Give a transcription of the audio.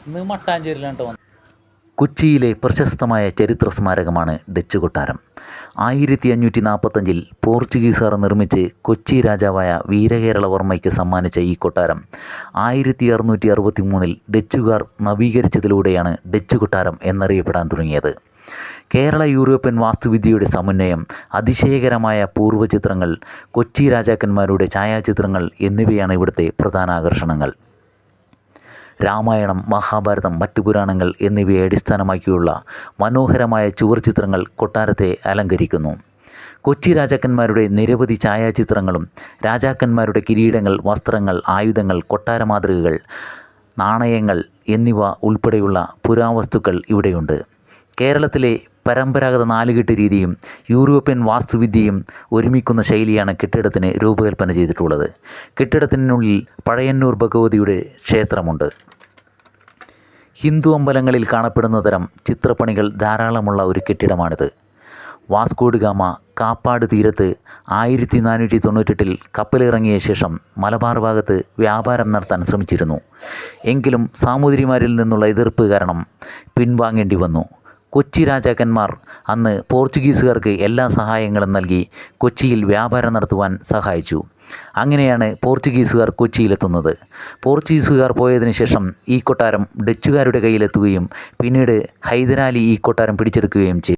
ഇന്ന് മട്ടാഞ്ചേരിയിലാണ് കേട്ടോ. കൊച്ചിയിലെ പ്രശസ്തമായ ചരിത്ര സ്മാരകമാണ് ഡച്ച് കൊട്ടാരം. 1545 പോർച്ചുഗീസുകാർ നിർമ്മിച്ച് കൊച്ചി രാജാവായ വീരകേരളവർമ്മയ്ക്ക് സമ്മാനിച്ച ഈ കൊട്ടാരം 1663 ഡച്ചുകാർ നവീകരിച്ചതിലൂടെയാണ് ഡച്ച് കൊട്ടാരം എന്നറിയപ്പെടാൻ തുടങ്ങിയത്. കേരള യൂറോപ്യൻ വാസ്തുവിദ്യയുടെ സമന്വയം, അതിശയകരമായ പൂർവ്വചിത്രങ്ങൾ, കൊച്ചി രാജാക്കന്മാരുടെ ഛായാചിത്രങ്ങൾ എന്നിവയാണ് ഇവിടുത്തെ പ്രധാന ആകർഷണങ്ങൾ. രാമായണം, മഹാഭാരതം, മറ്റു പുരാണങ്ങൾ എന്നിവയെ അടിസ്ഥാനമാക്കിയുള്ള മനോഹരമായ ചുവർച്ചിത്രങ്ങൾ കൊട്ടാരത്തെ അലങ്കരിക്കുന്നു. കൊച്ചി രാജാക്കന്മാരുടെ നിരവധി ഛായാചിത്രങ്ങളും രാജാക്കന്മാരുടെ കിരീടങ്ങൾ, വസ്ത്രങ്ങൾ, ആയുധങ്ങൾ, കൊട്ടാര മാതൃകകൾ, നാണയങ്ങൾ എന്നിവ ഉൾപ്പെടെയുള്ള പുരാവസ്തുക്കൾ ഇവിടെയുണ്ട്. കേരളത്തിലെ പരമ്പരാഗത നാലുകെട്ട് രീതിയും യൂറോപ്യൻ വാസ്തുവിദ്യയും ഒരുമിക്കുന്ന ശൈലിയാണ് കെട്ടിടത്തിന് രൂപകൽപ്പന ചെയ്തിട്ടുള്ളത്. കെട്ടിടത്തിനുള്ളിൽ പഴയന്നൂർ ഭഗവതിയുടെ ക്ഷേത്രമുണ്ട്. ഹിന്ദു അമ്പലങ്ങളിൽ കാണപ്പെടുന്ന തരം ചിത്രപ്പണികൾ ധാരാളമുള്ള ഒരു കെട്ടിടമാണിത്. വാസ്കോഡ് ഗാമ കാപ്പാട് തീരത്ത് 1498 കപ്പലിറങ്ങിയ ശേഷം മലബാർ ഭാഗത്ത് വ്യാപാരം നടത്താൻ ശ്രമിച്ചിരുന്നു. എങ്കിലും സാമൂതിരിമാരിൽ നിന്നുള്ള എതിർപ്പ് കാരണം പിൻവാങ്ങേണ്ടി വന്നു. കൊച്ചി രാജാക്കന്മാർ അന്ന് പോർച്ചുഗീസുകാർക്ക് എല്ലാ സഹായങ്ങളും നൽകി കൊച്ചിയിൽ വ്യാപാരം നടത്തുവാൻ സഹായിച്ചു. അങ്ങനെയാണ് പോർച്ചുഗീസുകാർ കൊച്ചിയിലെത്തുന്നത്. പോർച്ചുഗീസുകാർ പോയതിനു ശേഷം ഈ കൊട്ടാരം ഡച്ചുകാരുടെ കയ്യിലെത്തുകയും പിന്നീട് ഹൈദരാലി ഈ കൊട്ടാരം പിടിച്ചെടുക്കുകയും ചെയ്തു.